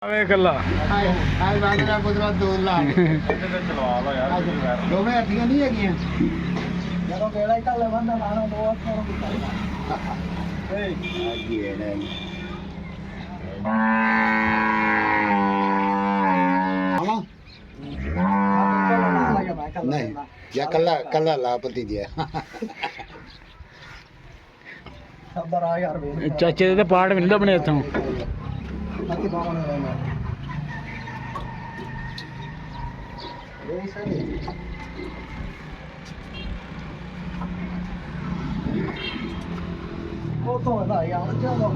ਆਵੇ ਗੱਲਾਂ ਆਏ ਬਾਂਦਰਾ ਪੁੱਤਰਾ 2 ਲੱਖ ਇਹਦੇ ਤੇ ਚਲਵਾ ਲਓ ਯਾਰ ਦੋਵੇਂ ਹੱਡੀਆਂ ਨਹੀਂ ਹੈਗੀਆਂ ਜਦੋਂ ਵੇਲਾ ਹੀ ਕੱਲੇ ਬੰਦਾ ਲਾਣਾ 2 ਅੱਖਰ ਨੂੰ ਕਰਦਾ ਆਜੀ ਹੈ ਨਹੀਂ ਜਾਂ ਕੱਲਾ ਲਾਪਤੀ ਦਿਆ ਸਬਰ ਆ ਯਾਰ ਵੇ ਚਾਚੇ ਦੇ ਤੇ ਪਾਰਟ ਵੀ ਨਹੀਂ ਲੱਭਣੇ ਇੱਥੋਂ ਅੱਤੀ ਬਾਹਣੇ ਰਹਿਣਾ ਇਹ ਸਹੀ ਉਹ ਤੋਂ ਨਾ ਯਾਰ ਚਲੋ